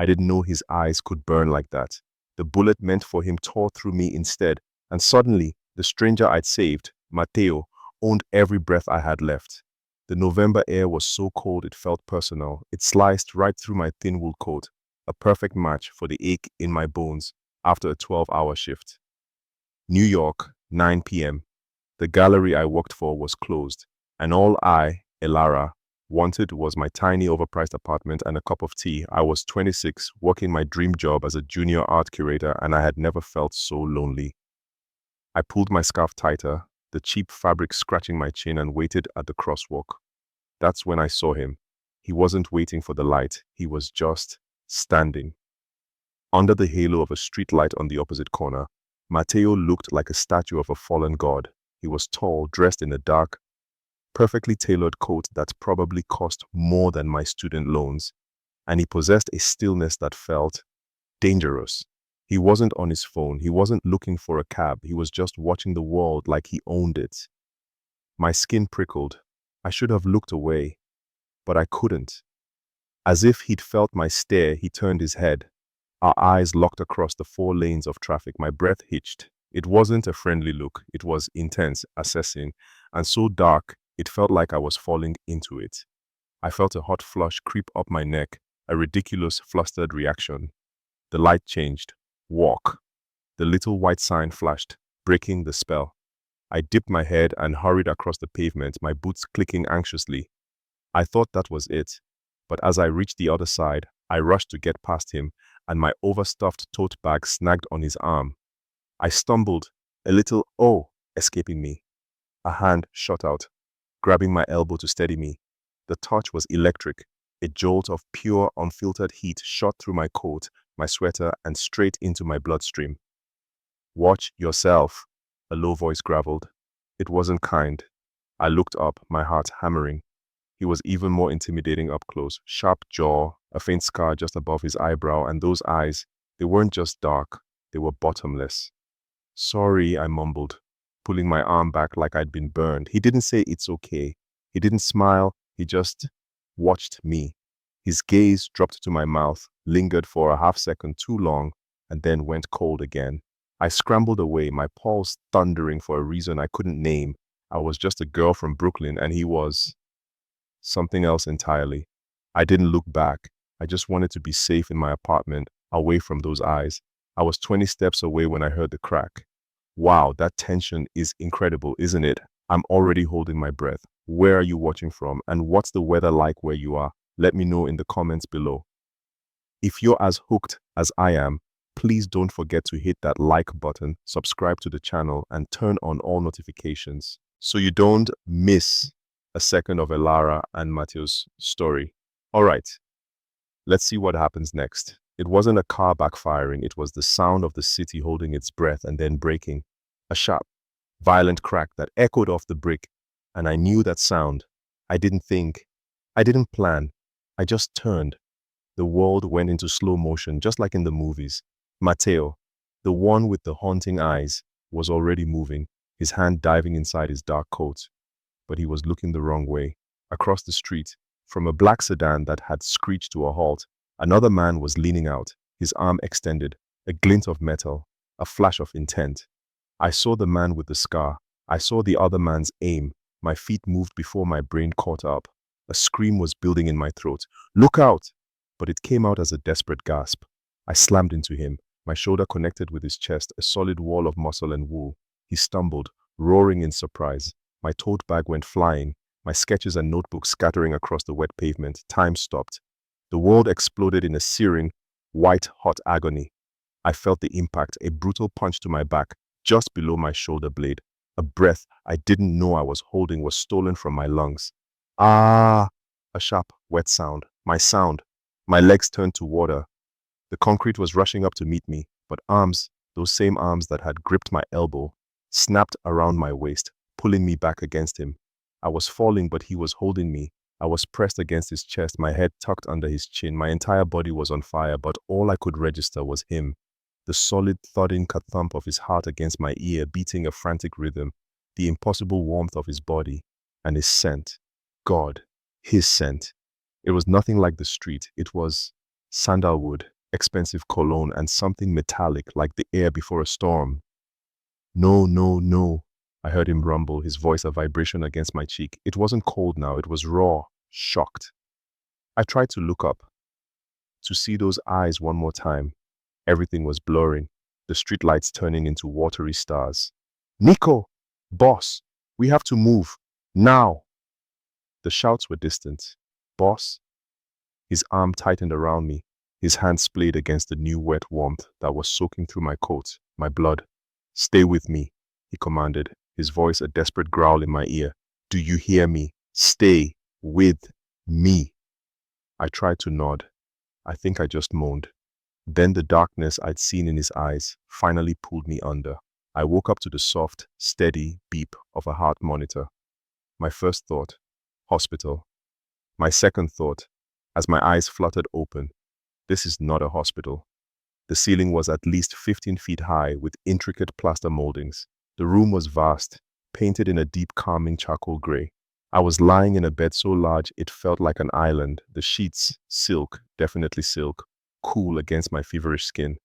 I didn't know his eyes could burn like that. The bullet meant for him tore through me instead, and suddenly, the stranger I'd saved, Mateo, owned every breath I had left. The November air was so cold it felt personal. It sliced right through my thin wool coat, a perfect match for the ache in my bones after a 12-hour shift. New York, 9 p.m. The gallery I worked for was closed, and all I, Elara, wanted was my tiny overpriced apartment and a cup of tea. I was 26, working my dream job as a junior art curator, and I had never felt so lonely. I pulled my scarf tighter, the cheap fabric scratching my chin, and waited at the crosswalk. That's when I saw him. He wasn't waiting for the light. He was just standing. Under the halo of a street light on the opposite corner, Mateo looked like a statue of a fallen god. He was tall, dressed in a dark, perfectly tailored coat that probably cost more than my student loans, and he possessed a stillness that felt dangerous. He wasn't on his phone. He wasn't looking for a cab. He was just watching the world like he owned it. My skin prickled. I should have looked away, but I couldn't. As if he'd felt my stare, he turned his head. Our eyes locked across the 4 lanes of traffic. My breath hitched. It wasn't a friendly look. It was intense, assessing, and so dark it felt like I was falling into it. I felt a hot flush creep up my neck, a ridiculous, flustered reaction. The light changed. Walk. The little white sign flashed, breaking the spell. I dipped my head and hurried across the pavement, my boots clicking anxiously. I thought that was it, but as I reached the other side, I rushed to get past him, and my overstuffed tote bag snagged on his arm. I stumbled, a little "oh" escaping me. A hand shot out, grabbing my elbow to steady me. The touch was electric. A jolt of pure, unfiltered heat shot through my coat, my sweater, and straight into my bloodstream. "Watch yourself," a low voice graveled. It wasn't kind. I looked up, my heart hammering. He was even more intimidating up close. Sharp jaw, a faint scar just above his eyebrow, and those eyes, they weren't just dark, they were bottomless. "Sorry," I mumbled, pulling my arm back like I'd been burned. He didn't say it's okay. He didn't smile. He just watched me. His gaze dropped to my mouth, lingered for a half-second too long, and then went cold again. I scrambled away, my pulse thundering for a reason I couldn't name. I was just a girl from Brooklyn, and he was something else entirely. I didn't look back. I just wanted to be safe in my apartment, away from those eyes. I was 20 steps away when I heard the crack. Wow, that tension is incredible, isn't it? I'm already holding my breath. Where are you watching from, and what's the weather like where you are? Let me know in the comments below. If you're as hooked as I am, please don't forget to hit that like button, subscribe to the channel, and turn on all notifications so you don't miss a second of Elara and Mateo's story. All right, let's see what happens next. It wasn't a car backfiring, it was the sound of the city holding its breath and then breaking. A sharp, violent crack that echoed off the brick, and I knew that sound. I didn't think, I didn't plan, I just turned. The world went into slow motion, just like in the movies. Mateo, the one with the haunting eyes, was already moving, his hand diving inside his dark coat. But he was looking the wrong way. Across the street, from a black sedan that had screeched to a halt, another man was leaning out, his arm extended, a glint of metal, a flash of intent. I saw the man with the scar. I saw the other man's aim. My feet moved before my brain caught up. A scream was building in my throat. "Look out!" But it came out as a desperate gasp. I slammed into him, my shoulder connected with his chest, a solid wall of muscle and wool. He stumbled, roaring in surprise. My tote bag went flying, my sketches and notebooks scattering across the wet pavement. Time stopped. The world exploded in a searing, white-hot agony. I felt the impact, a brutal punch to my back, just below my shoulder blade. A breath I didn't know I was holding was stolen from my lungs. Ah! A sharp, wet sound. My sound. My legs turned to water. The concrete was rushing up to meet me, but arms, those same arms that had gripped my elbow, snapped around my waist, pulling me back against him. I was falling, but he was holding me. I was pressed against his chest, my head tucked under his chin. My entire body was on fire, but all I could register was him. The solid, thudding thump of his heart against my ear, beating a frantic rhythm, the impossible warmth of his body, and his scent. God, his scent. It was nothing like the street. It was Sandalwood, expensive cologne, and something metallic like the air before a storm. No, no, no. I heard him rumble, his voice a vibration against my cheek. It wasn't cold now, it was raw, shocked. I tried to look up, to see those eyes one more time. Everything was blurring, the streetlights turning into watery stars. Nico! Boss! We have to move! Now! The shouts were distant. Boss? His arm tightened around me, his hand splayed against the new wet warmth that was soaking through my coat, my blood. Stay with me, he commanded, his voice a desperate growl in my ear. Do you hear me? Stay with me. I tried to nod. I think I just moaned. Then the darkness I'd seen in his eyes finally pulled me under. I woke up to the soft, steady beep of a heart monitor. My first thought, hospital. My second thought, as my eyes fluttered open, this is not a hospital. The ceiling was at least 15 feet high with intricate plaster moldings. The room was vast, painted in a deep calming charcoal gray. I was lying in a bed so large it felt like an island, the sheets, silk, definitely silk, cool against my feverish skin.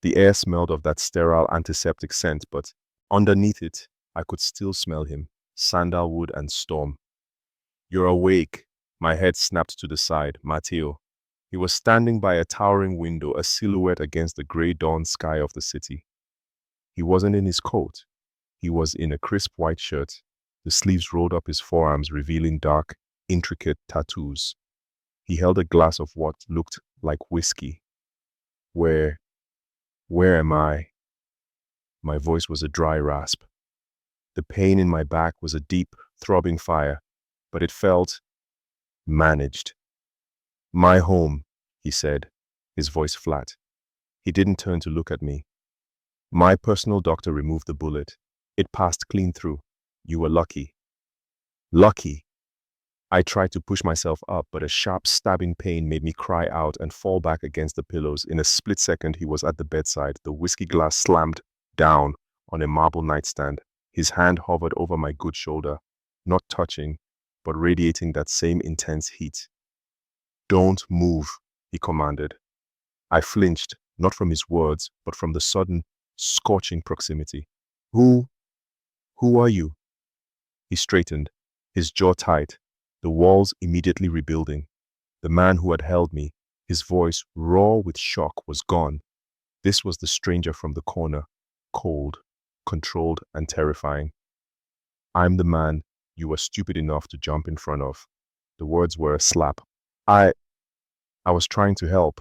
The air smelled of that sterile antiseptic scent, but underneath it, I could still smell him, sandalwood and storm. You're awake. My head snapped to the side, Matteo. He was standing by a towering window, a silhouette against the grey dawn sky of the city. He wasn't in his coat. He was in a crisp white shirt, the sleeves rolled up his forearms, revealing dark, intricate tattoos. He held a glass of what looked like whiskey. Where am I? My voice was a dry rasp. The pain in my back was a deep, throbbing fire, but it felt managed. My home, he said, his voice flat. He didn't turn to look at me. My personal doctor removed the bullet. It passed clean through. You were lucky. Lucky. I tried to push myself up, but a sharp stabbing pain made me cry out and fall back against the pillows. In a split second, he was at the bedside, the whiskey glass slammed down on a marble nightstand. His hand hovered over my good shoulder, not touching, but radiating that same intense heat. Don't move, he commanded. I flinched, not from his words, but from the sudden, scorching proximity. Who are you? He straightened, his jaw tight, the walls immediately rebuilding. The man who had held me, his voice raw with shock, was gone. This was the stranger from the corner, cold, controlled, and terrifying. I'm the man you were stupid enough to jump in front of. The words were a slap. I was trying to help.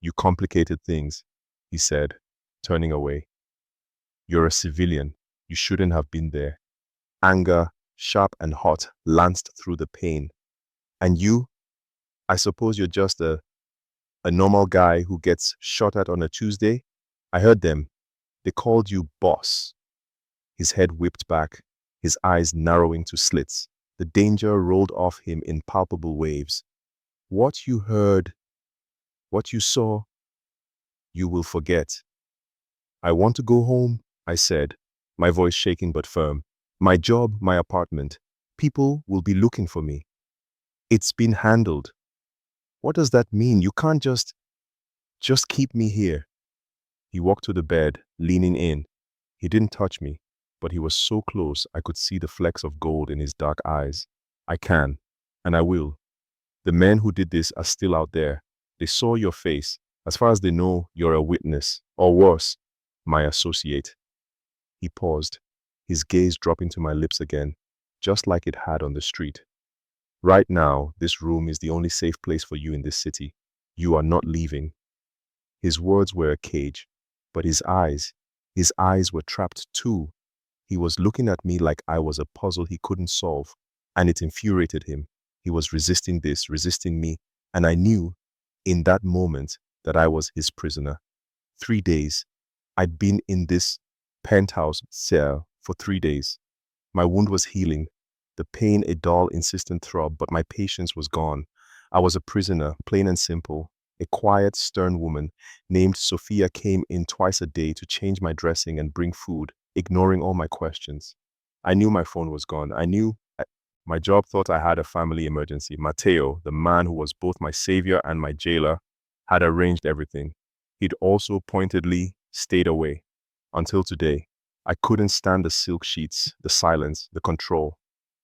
You complicated things, he said, turning away. You're a civilian. You shouldn't have been there. Anger, sharp and hot, lanced through the pain. And you? I suppose you're just a normal guy who gets shot at on a Tuesday? I heard them. They called you boss. His head whipped back, his eyes narrowing to slits. The danger rolled off him in palpable waves. What you heard, what you saw, you will forget. I want to go home, I said, my voice shaking but firm. My job, my apartment. People will be looking for me. It's been handled. What does that mean? You can't just keep me here. He walked to the bed, leaning in. He didn't touch me, but he was so close I could see the flecks of gold in his dark eyes. I can, and I will. The men who did this are still out there. They saw your face. As far as they know, you're a witness, or worse, my associate. He paused, his gaze dropping to my lips again, just like it had on the street. Right now, this room is the only safe place for you in this city. You are not leaving. His words were a cage, but his eyes were trapped too. He was looking at me like I was a puzzle he couldn't solve, and it infuriated him. He was resisting this, resisting me, and I knew in that moment that I was his prisoner. 3 days. I'd been in this penthouse cell for 3 days. My wound was healing, the pain a dull, insistent throb, but my patience was gone. I was a prisoner, plain and simple. A quiet, stern woman named Sophia came in twice a day to change my dressing and bring food, ignoring all my questions. I knew my phone was gone. My job thought I had a family emergency. Matteo, the man who was both my savior and my jailer, had arranged everything. He'd also pointedly stayed away. Until today, I couldn't stand the silk sheets, the silence, the control.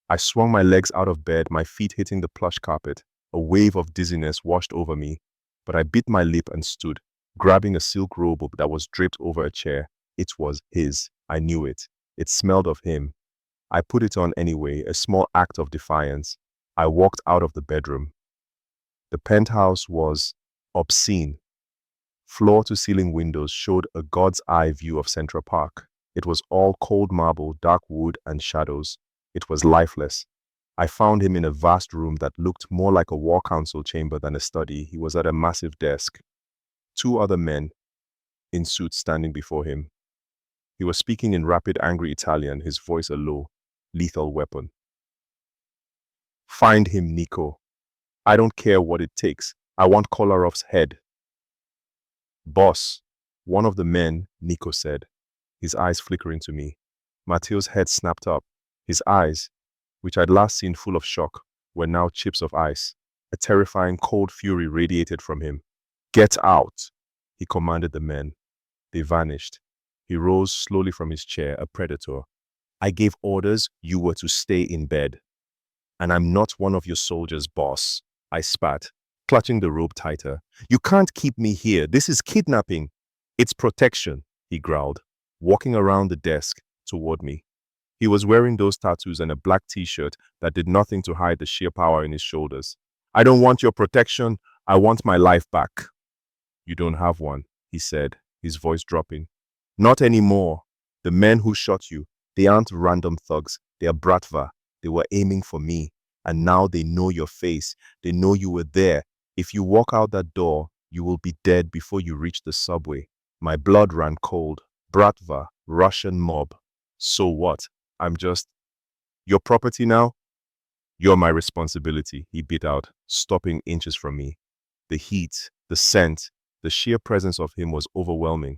I swung my legs out of bed, my feet hitting the plush carpet. A wave of dizziness washed over me, but I bit my lip and stood, grabbing a silk robe that was draped over a chair. It was his. I knew it. It smelled of him. I put it on anyway, a small act of defiance. I walked out of the bedroom. The penthouse was obscene. Floor-to-ceiling windows showed a God's eye view of Central Park. It was all cold marble, dark wood, and shadows. It was lifeless. I found him in a vast room that looked more like a war council chamber than a study. He was at a massive desk. Two other men in suits standing before him. He was speaking in rapid, angry Italian, his voice a low, lethal weapon. Find him, Nico. I don't care what it takes. I want Kolarov's head. Boss, one of the men, Nico said, his eyes flickering to me. Matteo's head snapped up. His eyes, which I'd last seen full of shock, were now chips of ice. A terrifying cold fury radiated from him. Get out, he commanded the men. They vanished. He rose slowly from his chair, a predator. I gave orders you were to stay in bed. And I'm not one of your soldiers, boss, I spat, clutching the robe tighter. You can't keep me here. This is kidnapping. It's protection, he growled, walking around the desk toward me. He was wearing those tattoos and a black t-shirt that did nothing to hide the sheer power in his shoulders. I don't want your protection. I want my life back. You don't have one, he said, his voice dropping. Not anymore. The men who shot you, they aren't random thugs. They are bratva. They were aiming for me. And now they know your face. They know you were there. If you walk out that door, you will be dead before you reach the subway. My blood ran cold. Bratva, Russian mob. So what? I'm just your property now? You're my responsibility, he beat out, stopping inches from me. The heat, the scent, the sheer presence of him was overwhelming.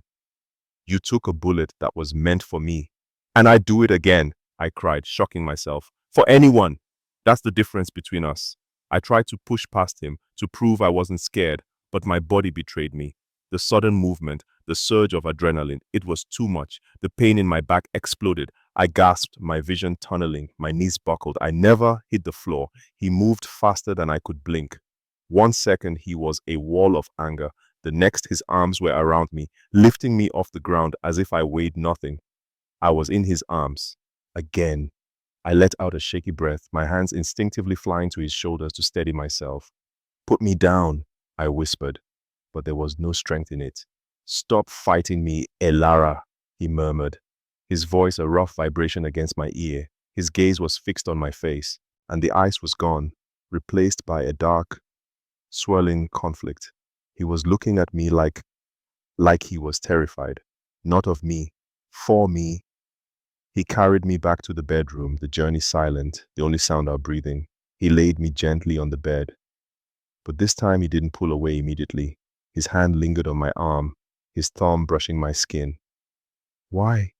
You took a bullet that was meant for me. And I'd do it again, I cried, shocking myself. For anyone. That's the difference between us. I tried to push past him, to prove I wasn't scared, but my body betrayed me. The sudden movement, the surge of adrenaline, it was too much. The pain in my back exploded. I gasped, my vision tunneling, my knees buckled. I never hit the floor. He moved faster than I could blink. 1 second, he was a wall of anger. The next, his arms were around me, lifting me off the ground as if I weighed nothing. I was in his arms. Again. I let out a shaky breath, my hands instinctively flying to his shoulders to steady myself. Put me down, I whispered, but there was no strength in it. Stop fighting me, Elara, he murmured, his voice a rough vibration against my ear. His gaze was fixed on my face, and the ice was gone, replaced by a dark, swirling conflict. He was looking at me like he was terrified. Not of me, for me. He carried me back to the bedroom, the journey silent, the only sound our breathing. He laid me gently on the bed. But this time he didn't pull away immediately. His hand lingered on my arm, his thumb brushing my skin. Why?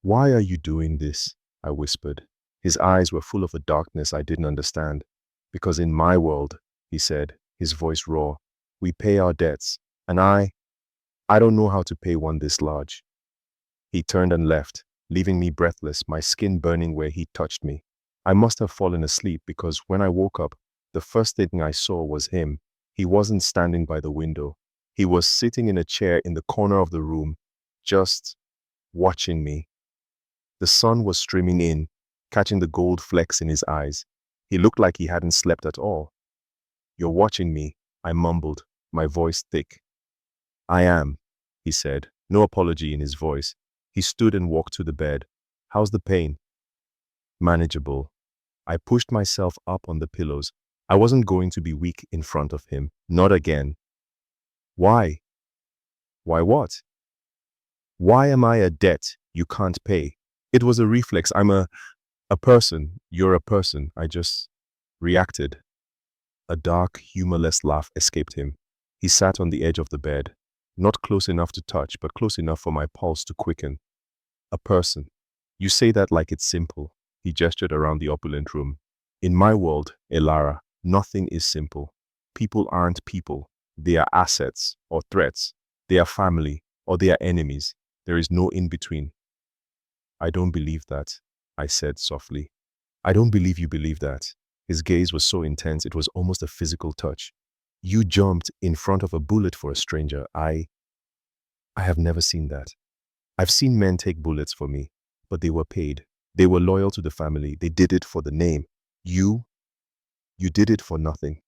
Why are you doing this? I whispered. His eyes were full of a darkness I didn't understand. Because in my world, he said, his voice raw, we pay our debts, and I don't know how to pay one this large. He turned and left, leaving me breathless, my skin burning where he touched me. I must have fallen asleep because when I woke up, the first thing I saw was him. He wasn't standing by the window. He was sitting in a chair in the corner of the room, just watching me. The sun was streaming in, catching the gold flecks in his eyes. He looked like he hadn't slept at all. You're watching me, I mumbled, my voice thick. I am, he said, no apology in his voice. He stood and walked to the bed. How's the pain? Manageable. I pushed myself up on the pillows. I wasn't going to be weak in front of him. Not again. Why? Why what? Why am I a debt you can't pay? It was a reflex. I'm a person. You're a person. I just reacted. A dark, humorless laugh escaped him. He sat on the edge of the bed, not close enough to touch, but close enough for my pulse to quicken. A person. You say that like it's simple. He gestured around the opulent room. In my world, Elara, nothing is simple. People aren't people. They are assets or threats. They are family or they are enemies. There is no in between. I don't believe that, I said softly. I don't believe you believe that. His gaze was so intense it was almost a physical touch. You jumped in front of a bullet for a stranger. I have never seen that. I've seen men take bullets for me, but they were paid. They were loyal to the family. They did it for the name. You did it for nothing.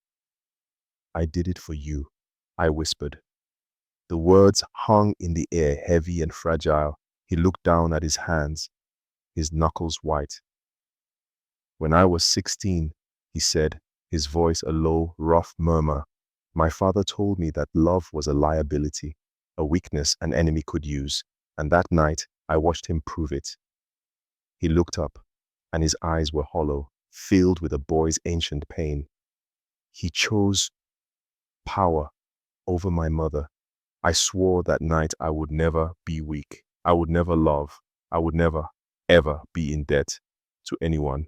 I did it for you, I whispered. The words hung in the air, heavy and fragile. He looked down at his hands, his knuckles white. When I was 16, he said, his voice a low, rough murmur, my father told me that love was a liability, a weakness an enemy could use, and that night I watched him prove it. He looked up, and his eyes were hollow, filled with a boy's ancient pain. He chose power over my mother. I swore that night I would never be weak. I would never love. I would never, ever be in debt to anyone.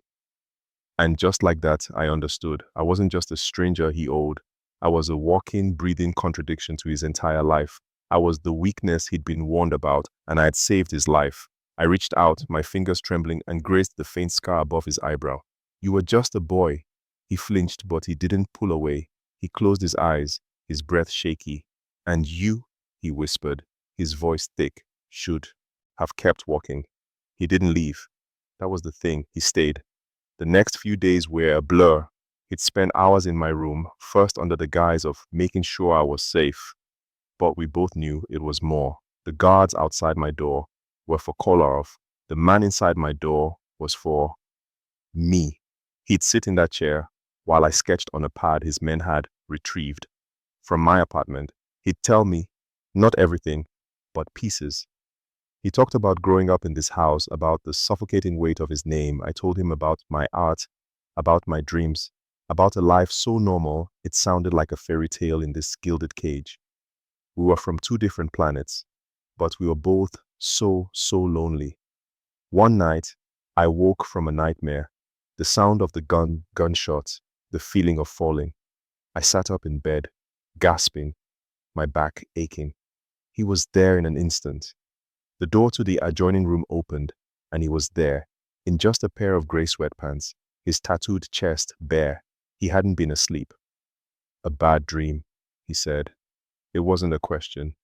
And just like that, I understood. I wasn't just a stranger he owed. I was a walking, breathing contradiction to his entire life. I was the weakness he'd been warned about, and I had saved his life. I reached out, my fingers trembling, and grazed the faint scar above his eyebrow. You were just a boy. He flinched, but he didn't pull away. He closed his eyes, his breath shaky. And you, he whispered, his voice thick, should have kept walking. He didn't leave. That was the thing. He stayed. The next few days were a blur. He'd spend hours in my room, first under the guise of making sure I was safe. But we both knew it was more. The guards outside my door were for Kolarov. The man inside my door was for me. He'd sit in that chair while I sketched on a pad his men had retrieved from my apartment. He'd tell me, not everything, but pieces. He talked about growing up in this house, about the suffocating weight of his name. I told him about my art, about my dreams, about a life so normal it sounded like a fairy tale in this gilded cage. We were from two different planets, but we were both so lonely. One night, I woke from a nightmare. The sound of the gunshot, the feeling of falling. I sat up in bed, gasping, my back aching. He was there in an instant. The door to the adjoining room opened, and he was there, in just a pair of gray sweatpants, his tattooed chest bare. He hadn't been asleep. A bad dream, he said. It wasn't a question.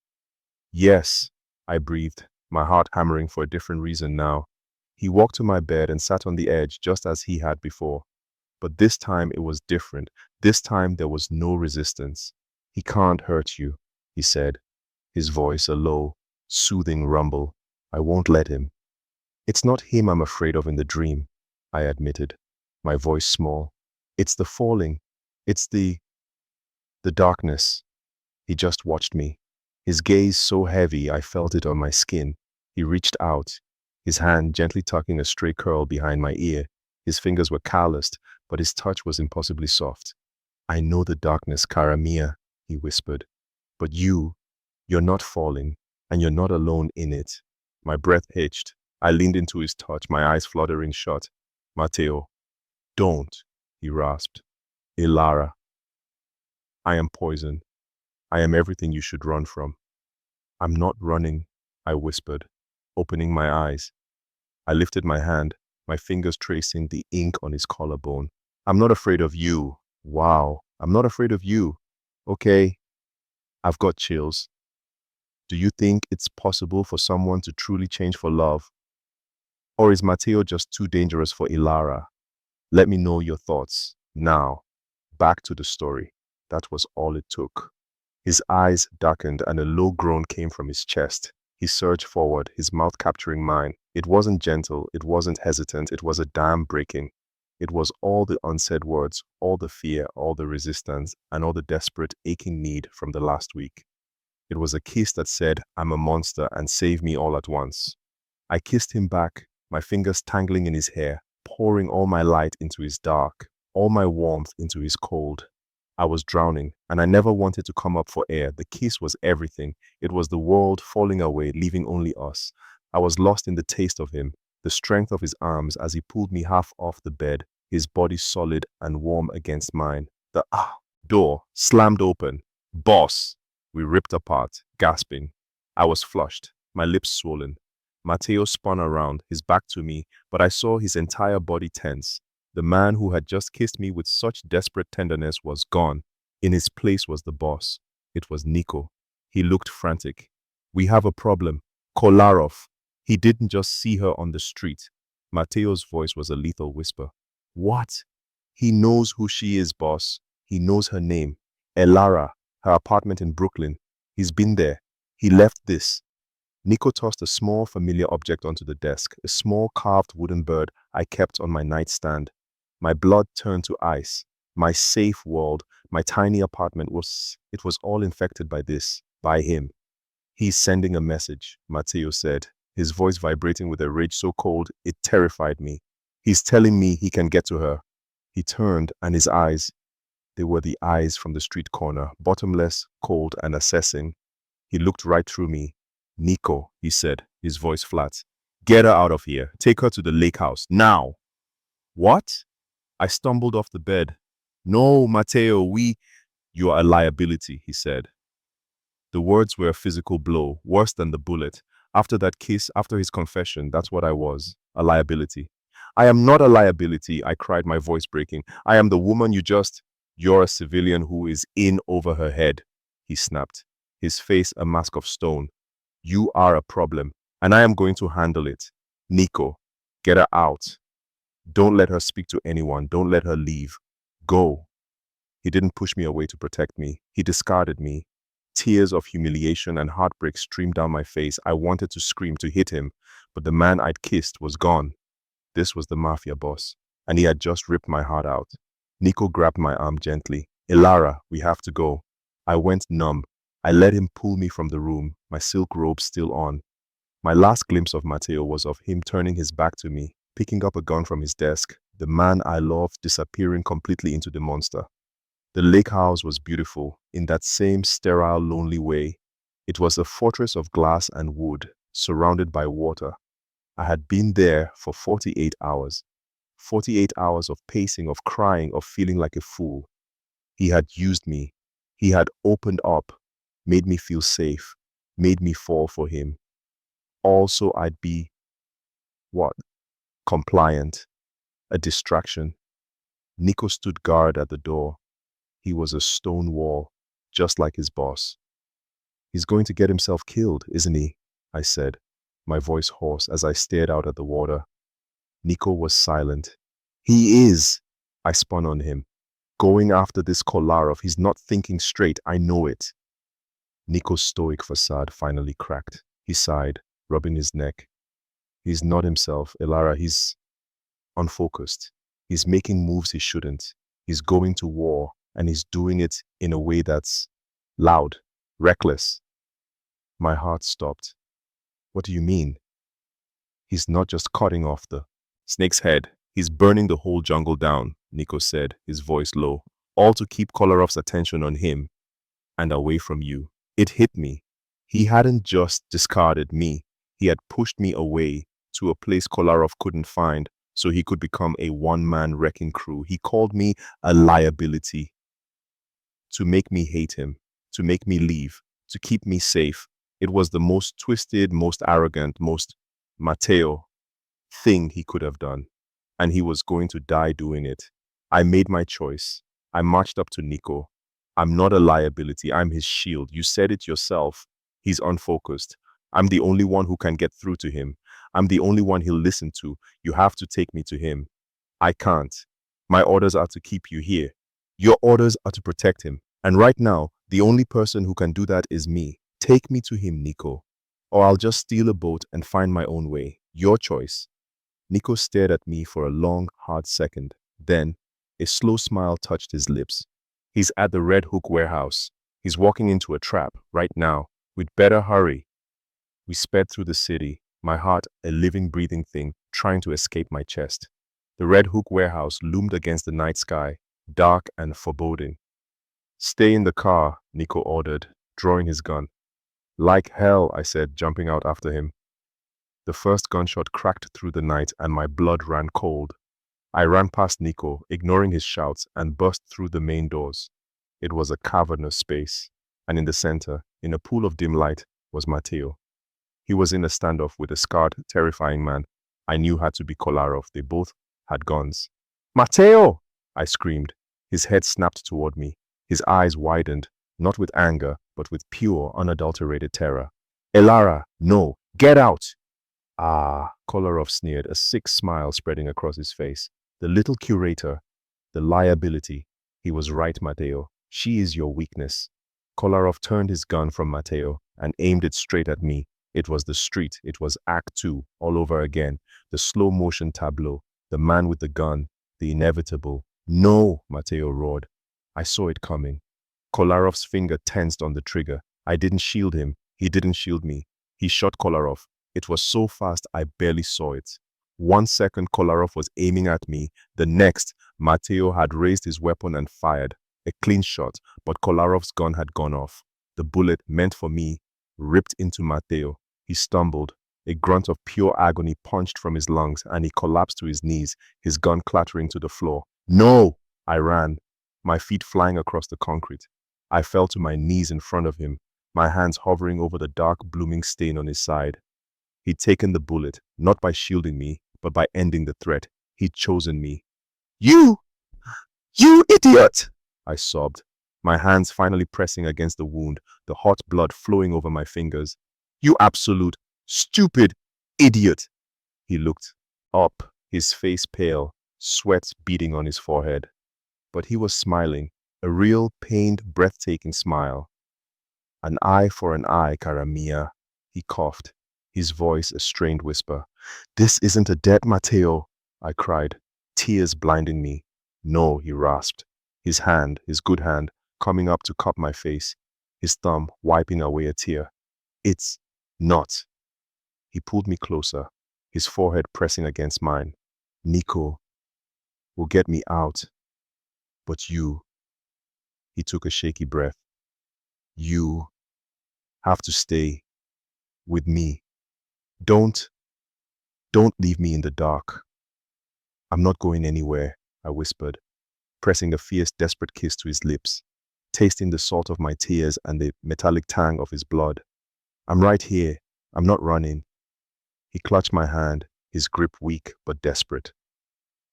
Yes, I breathed, my heart hammering for a different reason now. He walked to my bed and sat on the edge just as he had before. But this time it was different. This time there was no resistance. He can't hurt you, he said, his voice a low, soothing rumble. I won't let him. It's not him I'm afraid of in the dream, I admitted, my voice small. It's the falling. It's the darkness. He just watched me, his gaze so heavy I felt it on my skin. He reached out, his hand gently tucking a stray curl behind my ear. His fingers were calloused, but his touch was impossibly soft. I know the darkness, cara mia, he whispered. But you're not falling, and you're not alone in it. My breath hitched. I leaned into his touch, my eyes fluttering shut. Matteo, don't, he rasped. Ilara, I am poison. I am everything you should run from. I'm not running, I whispered, opening my eyes. I lifted my hand, my fingers tracing the ink on his collarbone. I'm not afraid of you. Wow, I'm not afraid of you. Okay, I've got chills. Do you think it's possible for someone to truly change for love? Or is Matteo just too dangerous for Ilara? Let me know your thoughts. Now, back to the story. That was all it took. His eyes darkened and a low groan came from his chest. He surged forward, his mouth capturing mine. It wasn't gentle, it wasn't hesitant, it was a dam breaking. It was all the unsaid words, all the fear, all the resistance, and all the desperate, aching need from the last week. It was a kiss that said, I'm a monster, and save me all at once. I kissed him back, my fingers tangling in his hair, pouring all my light into his dark, all my warmth into his cold. I was drowning, and I never wanted to come up for air. The kiss was everything. It was the world falling away, leaving only us. I was lost in the taste of him, the strength of his arms as he pulled me half off the bed, his body solid and warm against mine. The door slammed open. Boss! We ripped apart, gasping. I was flushed, my lips swollen. Matteo spun around, his back to me, but I saw his entire body tense. The man who had just kissed me with such desperate tenderness was gone. In his place was the boss. It was Nico. He looked frantic. We have a problem. Kolarov. He didn't just see her on the street. Matteo's voice was a lethal whisper. What? He knows who she is, boss. He knows her name. Elara, her apartment in Brooklyn. He's been there. He left this. Nico tossed a small familiar object onto the desk, a small carved wooden bird I kept on my nightstand. My blood turned to ice. My safe world, my tiny apartment it was all infected by this, by him. He's sending a message, Matteo said, his voice vibrating with a rage so cold it terrified me. He's telling me he can get to her. He turned, and his eyes, they were the eyes from the street corner, bottomless, cold, and assessing. He looked right through me. Nico, he said, his voice flat. Get her out of here. Take her to the lake house. Now. What? I stumbled off the bed. No, Matteo, You are a liability, he said. The words were a physical blow, worse than the bullet. After that kiss, after his confession, that's what I was, a liability. I am not a liability, I cried, my voice breaking. I am the woman You're a civilian who is in over her head, he snapped, his face a mask of stone. You are a problem, and I am going to handle it. Nico, get her out. Don't let her speak to anyone. Don't let her leave. Go. He didn't push me away to protect me. He discarded me. Tears of humiliation and heartbreak streamed down my face. I wanted to scream, to hit him, but the man I'd kissed was gone. This was the Mafia boss, and he had just ripped my heart out. Nico grabbed my arm gently. Elara, we have to go. I went numb. I let him pull me from the room, my silk robe still on. My last glimpse of Matteo was of him turning his back to me, picking up a gun from his desk, the man I loved disappearing completely into the monster. The lake house was beautiful, in that same sterile, lonely way. It was a fortress of glass and wood, surrounded by water. I had been there for 48 hours. 48 hours of pacing, of crying, of feeling like a fool. He had used me. He had opened up, made me feel safe, made me fall for him. Also, I'd be, what? Compliant. A distraction. Nico stood guard at the door. He was a stone wall, just like his boss. He's going to get himself killed, isn't he? I said, my voice hoarse as I stared out at the water. Nico was silent. He is, I spun on him. Going after this Kolarov, he's not thinking straight, I know it. Nico's stoic facade finally cracked. He sighed, rubbing his neck. He's not himself, Elara, he's unfocused. He's making moves he shouldn't. He's going to war, and he's doing it in a way that's loud, reckless. My heart stopped. What do you mean? He's not just cutting off the snake's head. He's burning the whole jungle down, Nico said, his voice low, all to keep Kolarov's attention on him and away from you. It hit me. He hadn't just discarded me. He had pushed me away to a place Kolarov couldn't find so he could become a one-man wrecking crew. He called me a liability to make me hate him, to make me leave, to keep me safe. It was the most twisted, most arrogant, most Matteo thing he could have done. And he was going to die doing it. I made my choice. I marched up to Nico. I'm not a liability. I'm his shield. You said it yourself. He's unfocused. I'm the only one who can get through to him. I'm the only one he'll listen to. You have to take me to him. I can't. My orders are to keep you here. Your orders are to protect him. And right now, the only person who can do that is me. Take me to him, Nico. Or I'll just steal a boat and find my own way. Your choice. Nico stared at me for a long, hard second. Then, a slow smile touched his lips. He's at the Red Hook warehouse. He's walking into a trap right now. We'd better hurry. We sped through the city, my heart a living, breathing thing, trying to escape my chest. The Red Hook warehouse loomed against the night sky, dark and foreboding. Stay in the car, Nico ordered, drawing his gun. Like hell, I said, jumping out after him. The first gunshot cracked through the night and my blood ran cold. I ran past Nico, ignoring his shouts, and burst through the main doors. It was a cavernous space. and in the center, in a pool of dim light, was Matteo. He was in a standoff with a scarred, terrifying man I knew had to be Kolarov. They both had guns. Matteo! I screamed. His head snapped toward me. His eyes widened, not with anger, but with pure, unadulterated terror. Elara, no, get out! Ah, Kolarov sneered, a sick smile spreading across his face. The little curator, the liability. He was right, Matteo. She is your weakness. Kolarov turned his gun from Matteo and aimed it straight at me. It was the street. It was Act 2 all over again. The slow motion tableau, the man with the gun, the inevitable. No, Matteo roared. I saw it coming. Kolarov's finger tensed on the trigger. I didn't shield him. He didn't shield me. He shot Kolarov. It was so fast I barely saw it. 1 second Kolarov was aiming at me. The next, Matteo had raised his weapon and fired. A clean shot, but Kolarov's gun had gone off. The bullet, meant for me, ripped into Matteo. He stumbled. A grunt of pure agony punched from his lungs, and he collapsed to his knees, his gun clattering to the floor. No! I ran, my feet flying across the concrete. I fell to my knees in front of him, my hands hovering over the dark, blooming stain on his side. He'd taken the bullet, not by shielding me, but by ending the threat. He'd chosen me. You idiot! I sobbed, my hands finally pressing against the wound, the hot blood flowing over my fingers. You absolute, stupid idiot! He looked up, his face pale, sweat beading on his forehead. But he was smiling, a real, pained, breathtaking smile. An eye for an eye, cara mia, he coughed, his voice a strained whisper. This isn't a debt, Matteo, I cried, tears blinding me. No, he rasped, his hand, his good hand, coming up to cup my face, his thumb wiping away a tear. It's not. He pulled me closer, his forehead pressing against mine. Nico will get me out. But you, he took a shaky breath, you have to stay with me. Don't leave me in the dark. I'm not going anywhere, I whispered, pressing a fierce, desperate kiss to his lips, tasting the salt of my tears and the metallic tang of his blood. I'm right here. I'm not running. He clutched my hand, his grip weak but desperate.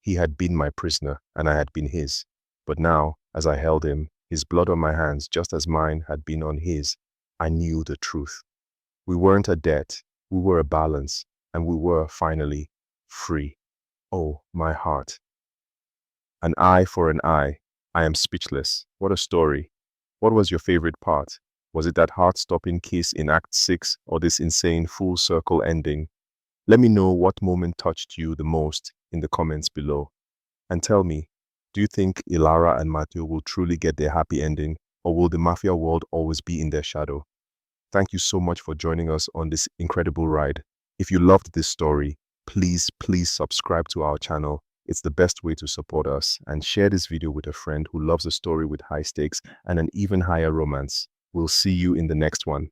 He had been my prisoner, and I had been his. But now, as I held him, his blood on my hands just as mine had been on his, I knew the truth. We weren't a debt, we were a balance, and we were, finally, free. Oh, my heart. An eye for an eye. I am speechless. What a story. What was your favorite part? Was it that heart-stopping kiss in Act 6 or this insane full-circle ending? Let me know what moment touched you the most in the comments below. And tell me, do you think Elara and Matteo will truly get their happy ending, or will the Mafia world always be in their shadow? Thank you so much for joining us on this incredible ride. If you loved this story, please subscribe to our channel. It's the best way to support us, and share this video with a friend who loves a story with high stakes and an even higher romance. We'll see you in the next one.